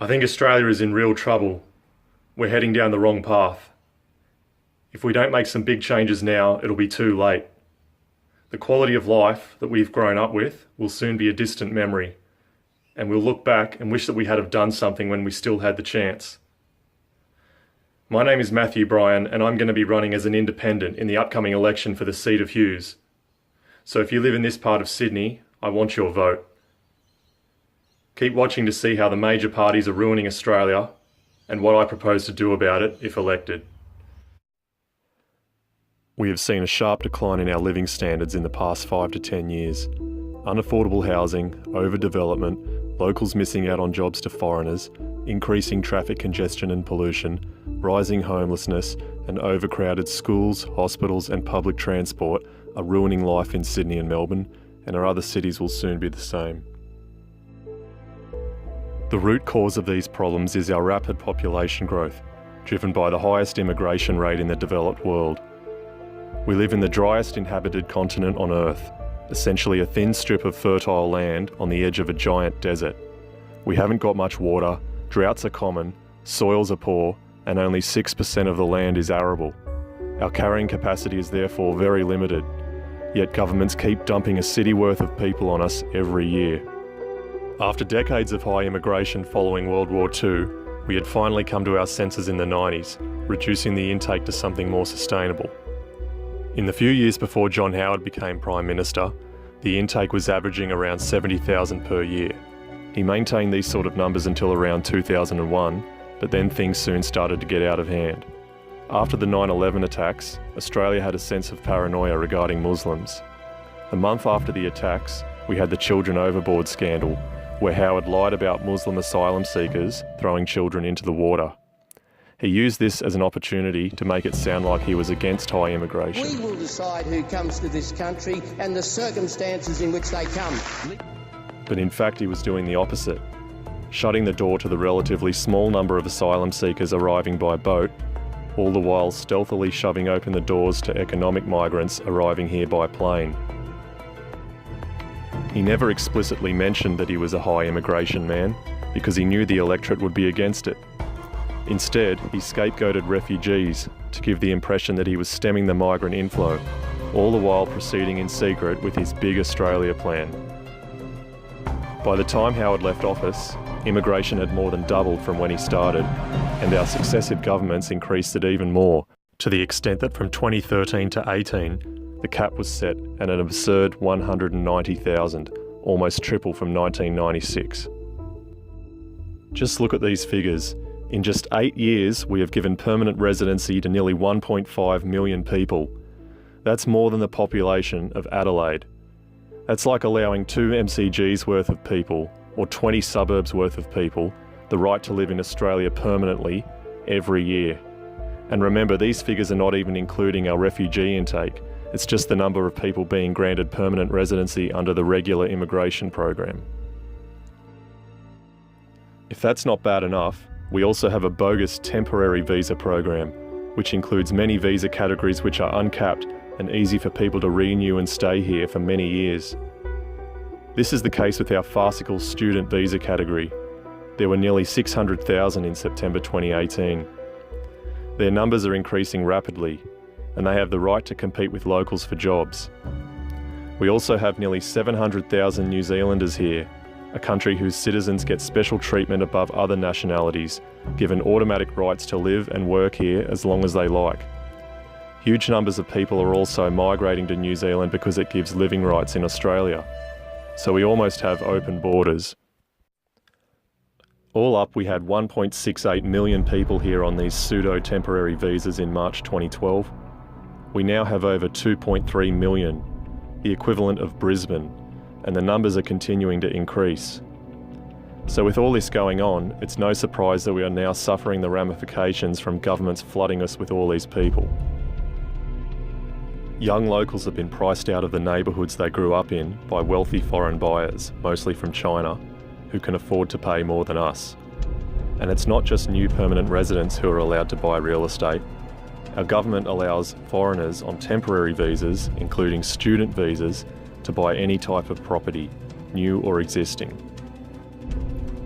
I think Australia is in real trouble. We're heading down the wrong path. If we don't make some big changes now, it'll be too late. The quality of life that we've grown up with will soon be a distant memory, and we'll look back and wish that we had have done something when we still had the chance. My name is Bryan, and I'm going to be running as an independent in the upcoming election for the seat of Hughes. So if you live in this part of Sydney, I want your vote. Keep watching to see how the major parties are ruining Australia and what I propose to do about it if elected. We have seen a sharp decline in our living standards in the past 5 to 10 years. Unaffordable housing, overdevelopment, locals missing out on jobs to foreigners, increasing traffic congestion and pollution, rising homelessness, and overcrowded schools, hospitals and public transport are ruining life in Sydney and Melbourne, and our other cities will soon be the same. The root cause of these problems is our rapid population growth, driven by the highest immigration rate in the developed world. We live in the driest inhabited continent on Earth, essentially a thin strip of fertile land on the edge of a giant desert. We haven't got much water, droughts are common, soils are poor, and only 6% of the land is arable. Our carrying capacity is therefore very limited, yet governments keep dumping a city worth of people on us every year. After decades of high immigration following World War II, we had finally come to our senses in the 90s, reducing the intake to something more sustainable. In the few years before John Howard became Prime Minister, the intake was averaging around 70,000 per year. He maintained these sort of numbers until around 2001, but then things soon started to get out of hand. After the 9/11 attacks, Australia had a sense of paranoia regarding Muslims. A month after the attacks, we had the Children Overboard scandal, where Howard lied about Muslim asylum seekers throwing children into the water. He used this as an opportunity to make it sound like he was against high immigration. We will decide who comes to this country and the circumstances in which they come. But in fact he was doing the opposite, shutting the door to the relatively small number of asylum seekers arriving by boat, all the while stealthily shoving open the doors to economic migrants arriving here by plane. He never explicitly mentioned that he was a high immigration man, because he knew the electorate would be against it. Instead, he scapegoated refugees to give the impression that he was stemming the migrant inflow, all the while proceeding in secret with his big Australia plan. By the time Howard left office, immigration had more than doubled from when he started, and our successive governments increased it even more, to the extent that from 2013 to 18, the cap was set at an absurd 190,000, almost triple from 1996. Just look at these figures. In just 8 years, we have given permanent residency to nearly 1.5 million people. That's more than the population of Adelaide. That's like allowing 2 MCGs worth of people, or 20 suburbs worth of people, the right to live in Australia permanently every year. And remember, these figures are not even including our refugee intake. It's just the number of people being granted permanent residency under the regular immigration program. If that's not bad enough, we also have a bogus temporary visa program, which includes many visa categories which are uncapped and easy for people to renew and stay here for many years. This is the case with our farcical student visa category. There were nearly 600,000 in September 2018. Their numbers are increasing rapidly, and they have the right to compete with locals for jobs. We also have nearly 700,000 New Zealanders here, a country whose citizens get special treatment above other nationalities, given automatic rights to live and work here as long as they like. Huge numbers of people are also migrating to New Zealand because it gives living rights in Australia. So we almost have open borders. All up, we had 1.68 million people here on these pseudo-temporary visas in March 2012. We now have over 2.3 million, the equivalent of Brisbane, and the numbers are continuing to increase. So with all this going on, it's no surprise that we are now suffering the ramifications from governments flooding us with all these people. Young locals have been priced out of the neighbourhoods they grew up in by wealthy foreign buyers, mostly from China, who can afford to pay more than us. And it's not just new permanent residents who are allowed to buy real estate. Our government allows foreigners on temporary visas, including student visas, to buy any type of property, new or existing.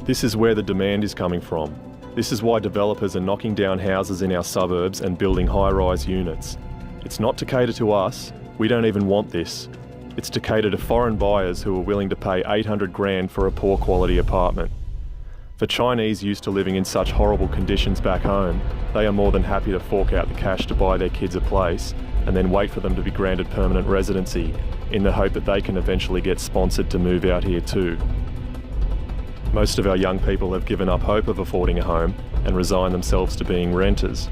This is where the demand is coming from. This is why developers are knocking down houses in our suburbs and building high-rise units. It's not to cater to us, we don't even want this. It's to cater to foreign buyers who are willing to pay 800 grand for a poor quality apartment. For Chinese used to living in such horrible conditions back home, they are more than happy to fork out the cash to buy their kids a place and then wait for them to be granted permanent residency in the hope that they can eventually get sponsored to move out here too. Most of our young people have given up hope of affording a home and resigned themselves to being renters.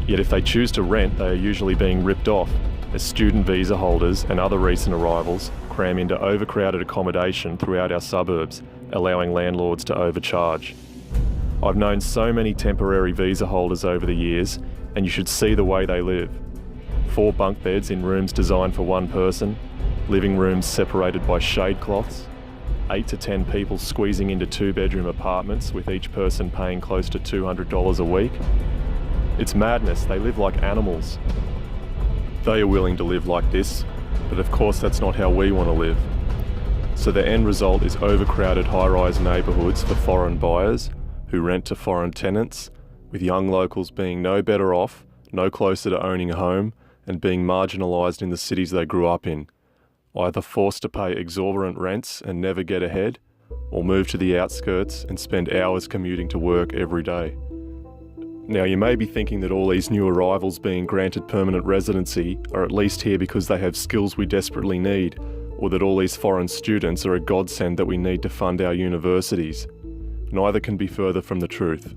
Yet if they choose to rent, they are usually being ripped off as student visa holders and other recent arrivals cram into overcrowded accommodation throughout our suburbs, allowing landlords to overcharge. I've known so many temporary visa holders over the years, and you should see the way they live. 4 bunk beds in rooms designed for one person, living rooms separated by shade cloths, 8 to 10 people squeezing into 2-bedroom apartments with each person paying close to $200 a week. It's madness, they live like animals. They are willing to live like this, but of course that's not how we want to live. So the end result is overcrowded high-rise neighbourhoods for foreign buyers who rent to foreign tenants, with young locals being no better off, no closer to owning a home, and being marginalised in the cities they grew up in, either forced to pay exorbitant rents and never get ahead, or move to the outskirts and spend hours commuting to work every day. Now, you may be thinking that all these new arrivals being granted permanent residency are at least here because they have skills we desperately need, or that all these foreign students are a godsend that we need to fund our universities. Neither can be further from the truth.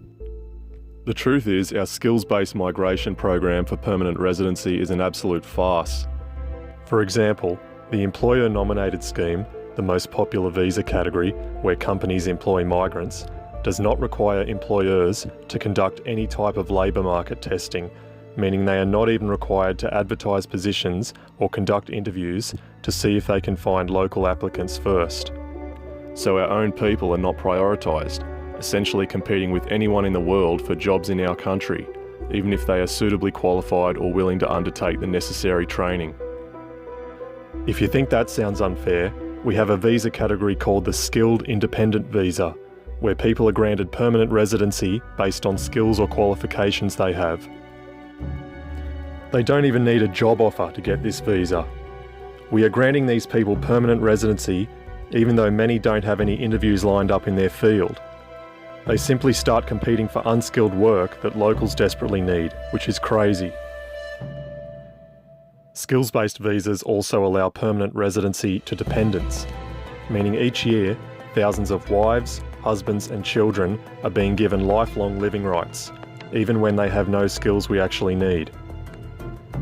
The truth is, our skills-based migration program for permanent residency is an absolute farce. For example, the employer-nominated scheme, the most popular visa category where companies employ migrants, does not require employers to conduct any type of labour market testing, meaning they are not even required to advertise positions or conduct interviews to see if they can find local applicants first. So our own people are not prioritised, essentially competing with anyone in the world for jobs in our country, even if they are suitably qualified or willing to undertake the necessary training. If you think that sounds unfair, we have a visa category called the Skilled Independent Visa, where people are granted permanent residency based on skills or qualifications they have. They don't even need a job offer to get this visa. We are granting these people permanent residency even though many don't have any interviews lined up in their field. They simply start competing for unskilled work that locals desperately need, which is crazy. Skills-based visas also allow permanent residency to dependents, meaning each year thousands of wives, husbands and children are being given lifelong living rights, even when they have no skills we actually need.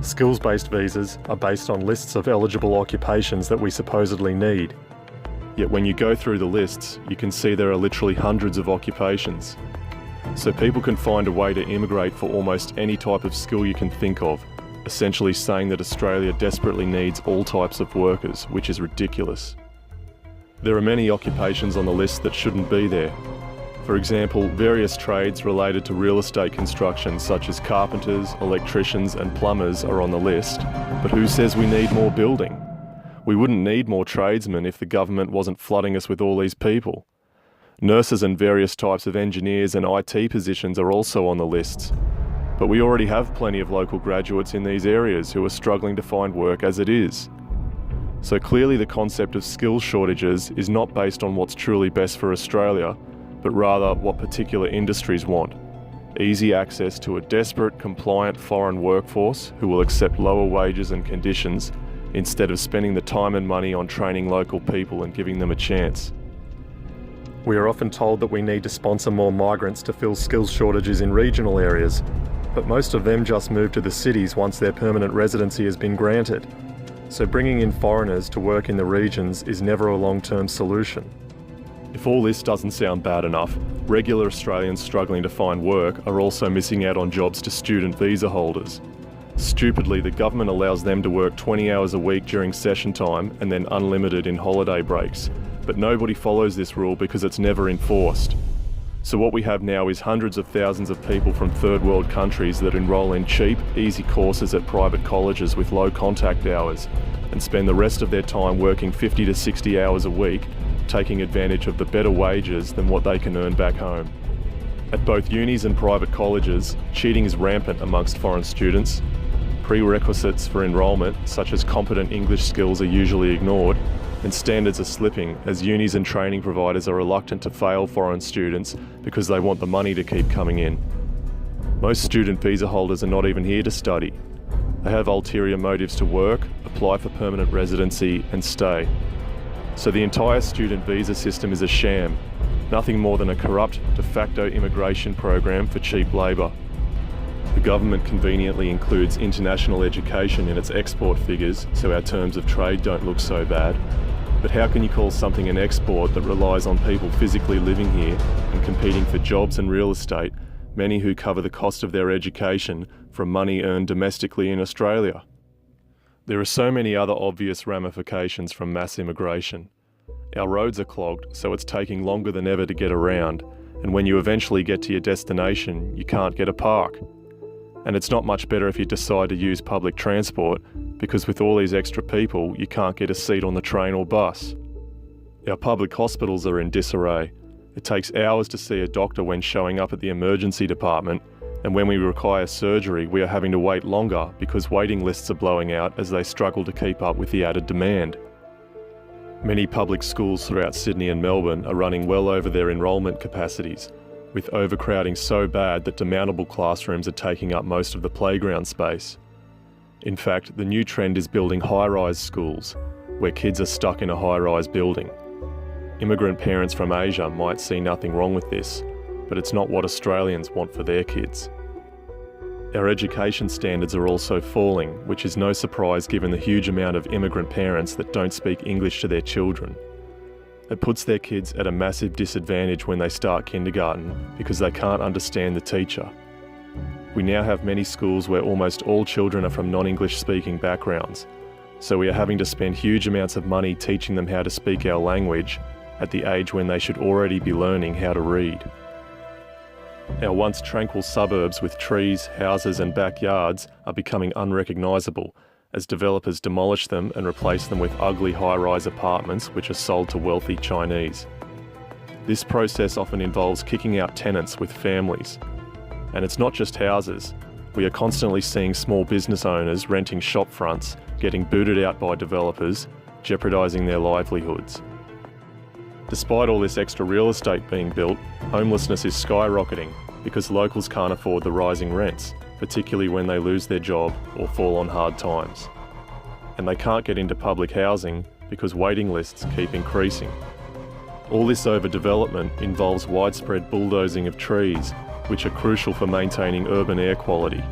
Skills-based visas are based on lists of eligible occupations that we supposedly need. Yet when you go through the lists, you can see there are literally hundreds of occupations. So people can find a way to immigrate for almost any type of skill you can think of, essentially saying that Australia desperately needs all types of workers, which is ridiculous. There are many occupations on the list that shouldn't be there. For example, various trades related to real estate construction such as carpenters, electricians and plumbers are on the list, but who says we need more building? We wouldn't need more tradesmen if the government wasn't flooding us with all these people. Nurses and various types of engineers and IT positions are also on the lists, but we already have plenty of local graduates in these areas who are struggling to find work as it is. So clearly the concept of skills shortages is not based on what's truly best for Australia, but rather what particular industries want. Easy access to a desperate, compliant foreign workforce who will accept lower wages and conditions instead of spending the time and money on training local people and giving them a chance. We are often told that we need to sponsor more migrants to fill skills shortages in regional areas, but most of them just move to the cities once their permanent residency has been granted. So bringing in foreigners to work in the regions is never a long-term solution. If all this doesn't sound bad enough, regular Australians struggling to find work are also missing out on jobs to student visa holders. Stupidly, the government allows them to work 20 hours a week during session time and then unlimited in holiday breaks. But nobody follows this rule because it's never enforced. So what we have now is hundreds of thousands of people from third world countries that enrol in cheap, easy courses at private colleges with low contact hours and spend the rest of their time working 50 to 60 hours a week taking advantage of the better wages than what they can earn back home. At both unis and private colleges, cheating is rampant amongst foreign students. Prerequisites for enrolment, such as competent English skills, are usually ignored, and standards are slipping as unis and training providers are reluctant to fail foreign students because they want the money to keep coming in. Most student visa holders are not even here to study. They have ulterior motives to work, apply for permanent residency, and stay. So the entire student visa system is a sham, nothing more than a corrupt de facto immigration program for cheap labour. The government conveniently includes international education in its export figures, so our terms of trade don't look so bad. But how can you call something an export that relies on people physically living here and competing for jobs and real estate, many who cover the cost of their education from money earned domestically in Australia? There are so many other obvious ramifications from mass immigration. Our roads are clogged, so it's taking longer than ever to get around, and when you eventually get to your destination, you can't get a park. And it's not much better if you decide to use public transport, because with all these extra people, you can't get a seat on the train or bus. Our public hospitals are in disarray. It takes hours to see a doctor when showing up at the emergency department, and when we require surgery, we are having to wait longer because waiting lists are blowing out as they struggle to keep up with the added demand. Many public schools throughout Sydney and Melbourne are running well over their enrolment capacities, with overcrowding so bad that demountable classrooms are taking up most of the playground space. In fact, the new trend is building high-rise schools, where kids are stuck in a high-rise building. Immigrant parents from Asia might see nothing wrong with this, but it's not what Australians want for their kids. Our education standards are also falling, which is no surprise given the huge amount of immigrant parents that don't speak English to their children. It puts their kids at a massive disadvantage when they start kindergarten because they can't understand the teacher. We now have many schools where almost all children are from non-English speaking backgrounds, so we are having to spend huge amounts of money teaching them how to speak our language at the age when they should already be learning how to read. Our once tranquil suburbs with trees, houses and backyards are becoming unrecognisable as developers demolish them and replace them with ugly high-rise apartments which are sold to wealthy Chinese. This process often involves kicking out tenants with families. And it's not just houses. We are constantly seeing small business owners renting shop fronts, getting booted out by developers, jeopardising their livelihoods. Despite all this extra real estate being built, homelessness is skyrocketing because locals can't afford the rising rents, particularly when they lose their job or fall on hard times. And they can't get into public housing because waiting lists keep increasing. All this overdevelopment involves widespread bulldozing of trees, which are crucial for maintaining urban air quality.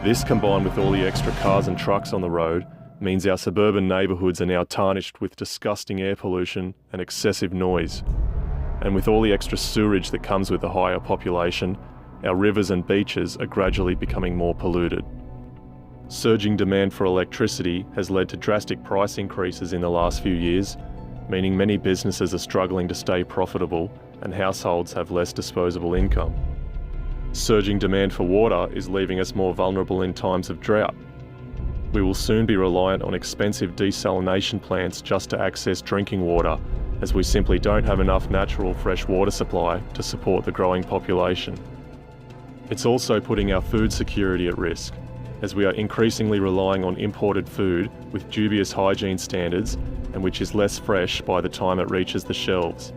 This, combined with all the extra cars and trucks on the road, means our suburban neighbourhoods are now tarnished with disgusting air pollution and excessive noise. And with all the extra sewerage that comes with the higher population, our rivers and beaches are gradually becoming more polluted. Surging demand for electricity has led to drastic price increases in the last few years, meaning many businesses are struggling to stay profitable and households have less disposable income. Surging demand for water is leaving us more vulnerable in times of drought. We will soon be reliant on expensive desalination plants just to access drinking water, as we simply don't have enough natural fresh water supply to support the growing population. It's also putting our food security at risk, as we are increasingly relying on imported food with dubious hygiene standards and which is less fresh by the time it reaches the shelves.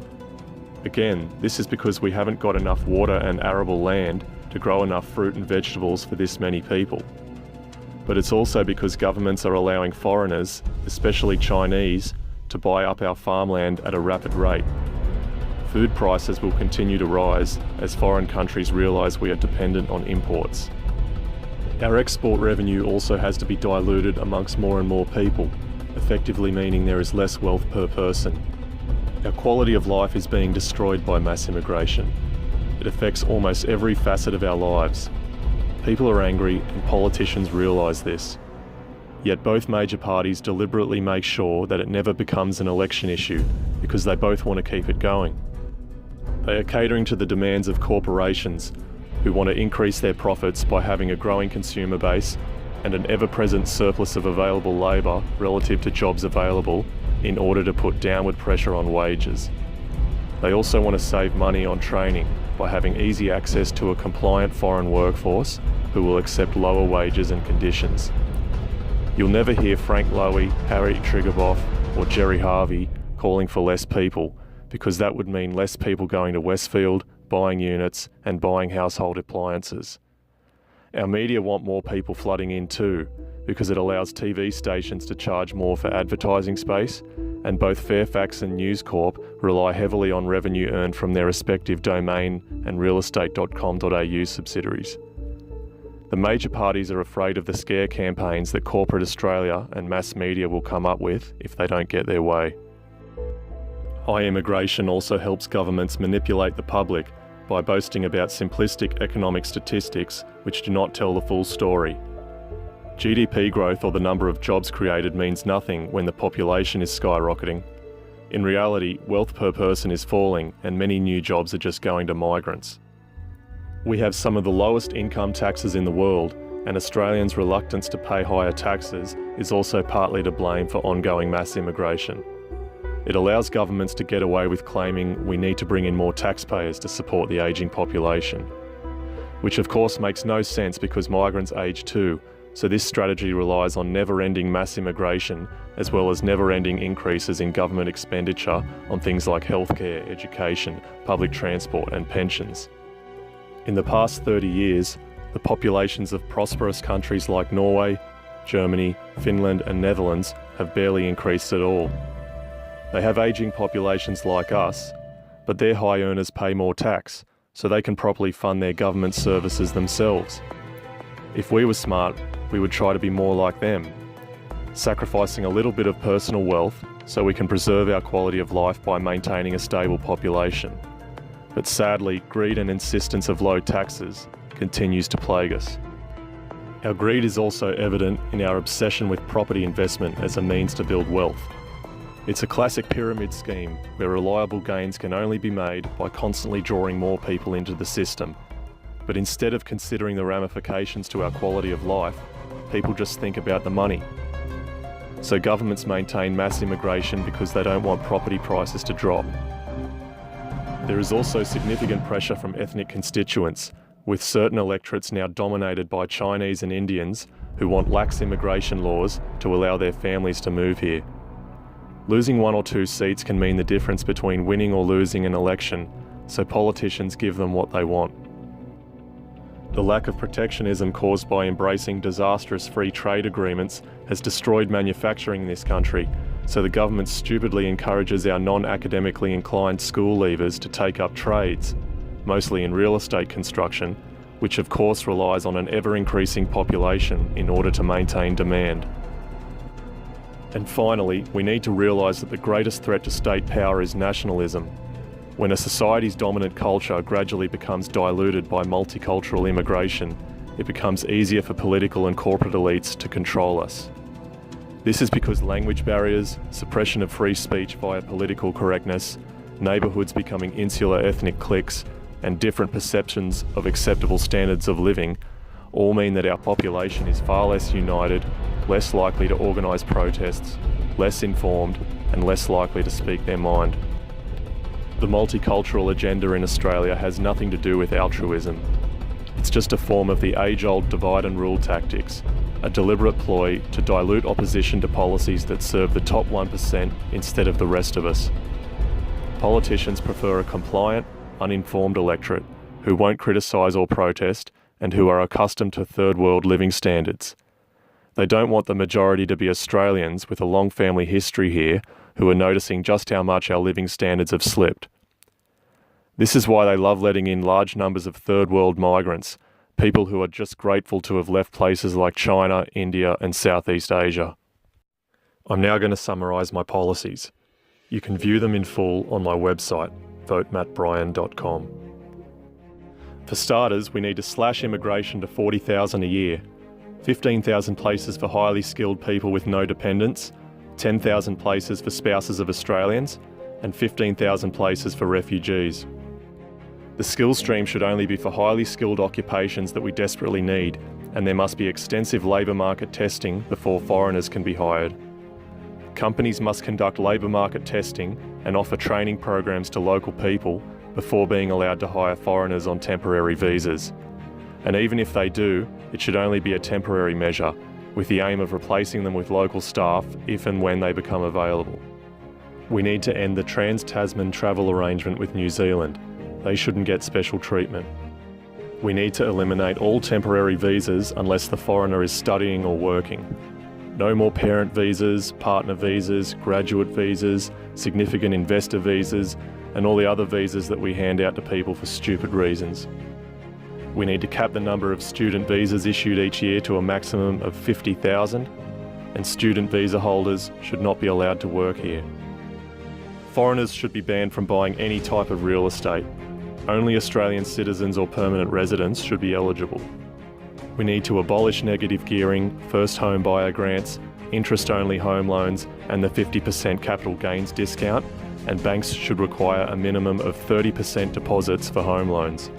Again, this is because we haven't got enough water and arable land to grow enough fruit and vegetables for this many people. But it's also because governments are allowing foreigners, especially Chinese, to buy up our farmland at a rapid rate. Food prices will continue to rise as foreign countries realise we are dependent on imports. Our export revenue also has to be diluted amongst more and more people, effectively meaning there is less wealth per person. Our quality of life is being destroyed by mass immigration. It affects almost every facet of our lives. People are angry and politicians realise this. Yet both major parties deliberately make sure that it never becomes an election issue because they both want to keep it going. They are catering to the demands of corporations who want to increase their profits by having a growing consumer base and an ever-present surplus of available labour relative to jobs available, in order to put downward pressure on wages. They also want to save money on training by having easy access to a compliant foreign workforce who will accept lower wages and conditions. You'll never hear Frank Lowy, Harry Triguboff or Jerry Harvey calling for less people, because that would mean less people going to Westfield, buying units and buying household appliances. Our media want more people flooding in too, because it allows TV stations to charge more for advertising space, and both Fairfax and News Corp rely heavily on revenue earned from their respective domain and realestate.com.au subsidiaries. The major parties are afraid of the scare campaigns that corporate Australia and mass media will come up with if they don't get their way. High immigration also helps governments manipulate the public by boasting about simplistic economic statistics which do not tell the full story. GDP growth, or the number of jobs created, means nothing when the population is skyrocketing. In reality, wealth per person is falling and many new jobs are just going to migrants. We have some of the lowest income taxes in the world, and Australians' reluctance to pay higher taxes is also partly to blame for ongoing mass immigration. It allows governments to get away with claiming we need to bring in more taxpayers to support the ageing population, which of course makes no sense because migrants age too, so this strategy relies on never-ending mass immigration as well as never-ending increases in government expenditure on things like healthcare, education, public transport and pensions. In the past 30 years, the populations of prosperous countries like Norway, Germany, Finland and Netherlands have barely increased at all. They have ageing populations like us, but their high earners pay more tax, so they can properly fund their government services themselves. If we were smart, we would try to be more like them, sacrificing a little bit of personal wealth so we can preserve our quality of life by maintaining a stable population. But sadly, greed and insistence of low taxes continues to plague us. Our greed is also evident in our obsession with property investment as a means to build wealth. It's a classic pyramid scheme where reliable gains can only be made by constantly drawing more people into the system. But instead of considering the ramifications to our quality of life, people just think about the money. So governments maintain mass immigration because they don't want property prices to drop. There is also significant pressure from ethnic constituents, with certain electorates now dominated by Chinese and Indians who want lax immigration laws to allow their families to move here. Losing 1 or 2 seats can mean the difference between winning or losing an election, so politicians give them what they want. The lack of protectionism caused by embracing disastrous free trade agreements has destroyed manufacturing in this country, so the government stupidly encourages our non-academically inclined school leavers to take up trades, mostly in real estate construction, which of course relies on an ever-increasing population in order to maintain demand. And finally, we need to realise that the greatest threat to state power is nationalism. When a society's dominant culture gradually becomes diluted by multicultural immigration, it becomes easier for political and corporate elites to control us. This is because language barriers, suppression of free speech via political correctness, neighbourhoods becoming insular ethnic cliques, and different perceptions of acceptable standards of living all mean that our population is far less united, less likely to organise protests, less informed, and less likely to speak their mind. The multicultural agenda in Australia has nothing to do with altruism. It's just a form of the age-old divide and rule tactics, a deliberate ploy to dilute opposition to policies that serve the top 1% instead of the rest of us. Politicians prefer a compliant, uninformed electorate who won't criticise or protest and who are accustomed to third world living standards. They don't want the majority to be Australians with a long family history here who are noticing just how much our living standards have slipped. This is why they love letting in large numbers of third world migrants, people who are just grateful to have left places like China, India and Southeast Asia. I'm now going to summarise my policies. You can view them in full on my website, votemattbryan.com. For starters, we need to slash immigration to 40,000 a year, 15,000 places for highly skilled people with no dependents, 10,000 places for spouses of Australians, and 15,000 places for refugees. The skills stream should only be for highly skilled occupations that we desperately need, and there must be extensive labour market testing before foreigners can be hired. Companies must conduct labour market testing and offer training programs to local people before being allowed to hire foreigners on temporary visas. And even if they do, it should only be a temporary measure, with the aim of replacing them with local staff if and when they become available. We need to end the Trans-Tasman travel arrangement with New Zealand. They shouldn't get special treatment. We need to eliminate all temporary visas unless the foreigner is studying or working. No more parent visas, partner visas, graduate visas, significant investor visas, and all the other visas that we hand out to people for stupid reasons. We need to cap the number of student visas issued each year to a maximum of 50,000, and student visa holders should not be allowed to work here. Foreigners should be banned from buying any type of real estate. Only Australian citizens or permanent residents should be eligible. We need to abolish negative gearing, first home buyer grants, interest-only home loans, and the 50% capital gains discount, and banks should require a minimum of 30% deposits for home loans.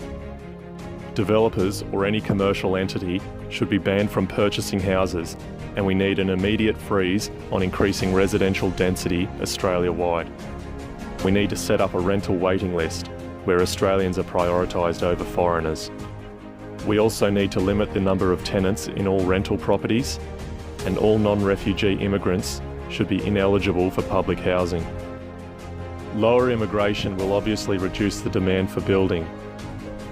Developers or any commercial entity should be banned from purchasing houses, and we need an immediate freeze on increasing residential density Australia-wide. We need to set up a rental waiting list where Australians are prioritised over foreigners. We also need to limit the number of tenants in all rental properties, and all non-refugee immigrants should be ineligible for public housing. Lower immigration will obviously reduce the demand for building.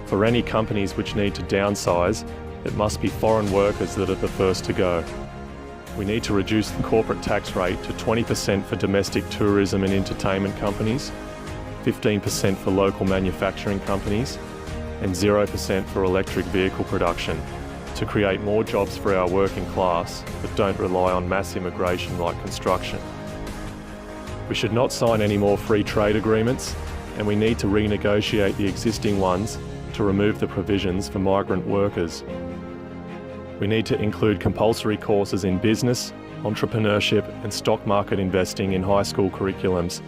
For any companies which need to downsize, it must be foreign workers that are the first to go. We need to reduce the corporate tax rate to 20% for domestic tourism and entertainment companies, 15% for local manufacturing companies, and 0% for electric vehicle production, to create more jobs for our working class that don't rely on mass immigration like construction. We should not sign any more free trade agreements, and we need to renegotiate the existing ones to remove the provisions for migrant workers. We need to include compulsory courses in business, entrepreneurship and stock market investing in high school curriculums.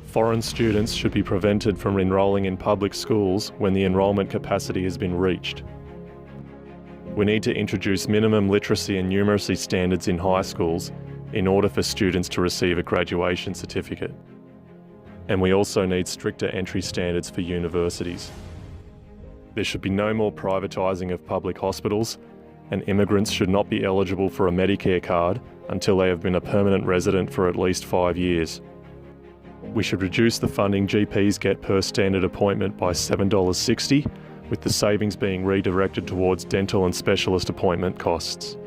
Foreign students should be prevented from enrolling in public schools when the enrolment capacity has been reached. We need to introduce minimum literacy and numeracy standards in high schools in order for students to receive a graduation certificate. And we also need stricter entry standards for universities. There should be no more privatising of public hospitals, and immigrants should not be eligible for a Medicare card until they have been a permanent resident for at least 5 years. We should reduce the funding GPs get per standard appointment by $7.60, with the savings being redirected towards dental and specialist appointment costs.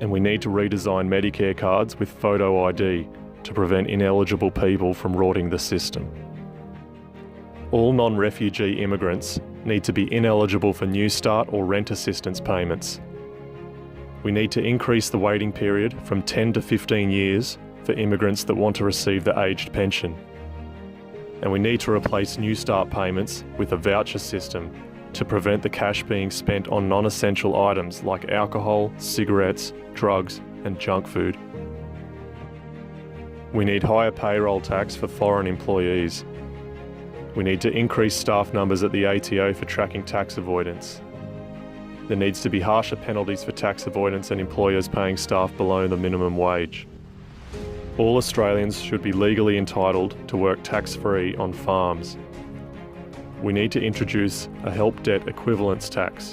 And we need to redesign Medicare cards with photo ID to prevent ineligible people from rorting the system. All non-refugee immigrants need to be ineligible for New Start or rent assistance payments. We need to increase the waiting period from 10 to 15 years for immigrants that want to receive the aged pension. And we need to replace New Start payments with a voucher system to prevent the cash being spent on non-essential items like alcohol, cigarettes, drugs and junk food. We need higher payroll tax for foreign employees. We need to increase staff numbers at the ATO for tracking tax avoidance. There needs to be harsher penalties for tax avoidance and employers paying staff below the minimum wage. All Australians should be legally entitled to work tax-free on farms. We need to introduce a help debt equivalence tax,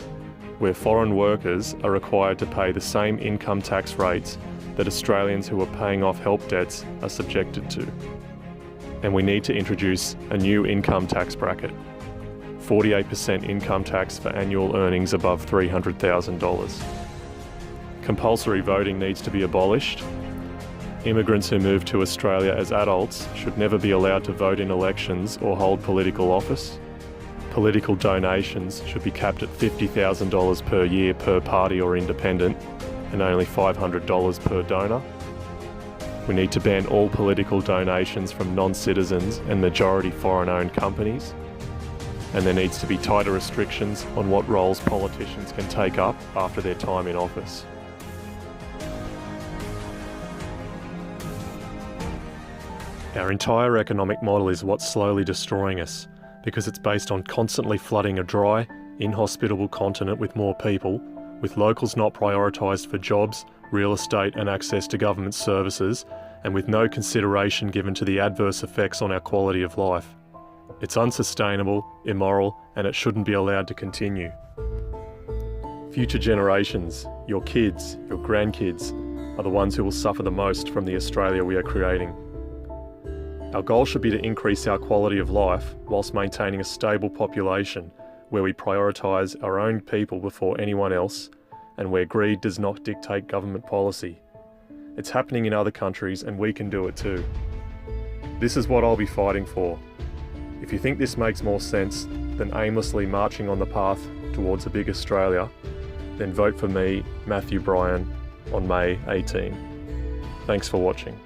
where foreign workers are required to pay the same income tax rates that Australians who are paying off help debts are subjected to. And we need to introduce a new income tax bracket, 48% income tax for annual earnings above $300,000. Compulsory voting needs to be abolished. Immigrants who move to Australia as adults should never be allowed to vote in elections or hold political office. Political donations should be capped at $50,000 per year per party or independent, and only $500 per donor. We need to ban all political donations from non-citizens and majority foreign-owned companies. And there needs to be tighter restrictions on what roles politicians can take up after their time in office. Our entire economic model is what's slowly destroying us, because it's based on constantly flooding a dry, inhospitable continent with more people, with locals not prioritised for jobs, real estate and access to government services, and with no consideration given to the adverse effects on our quality of life. It's unsustainable, immoral, and it shouldn't be allowed to continue. Future generations, your kids, your grandkids, are the ones who will suffer the most from the Australia we are creating. Our goal should be to increase our quality of life whilst maintaining a stable population where we prioritise our own people before anyone else and where greed does not dictate government policy. It's happening in other countries and we can do it too. This is what I'll be fighting for. If you think this makes more sense than aimlessly marching on the path towards a big Australia, then vote for me, Matthew Bryan, on May 18. Thanks for watching.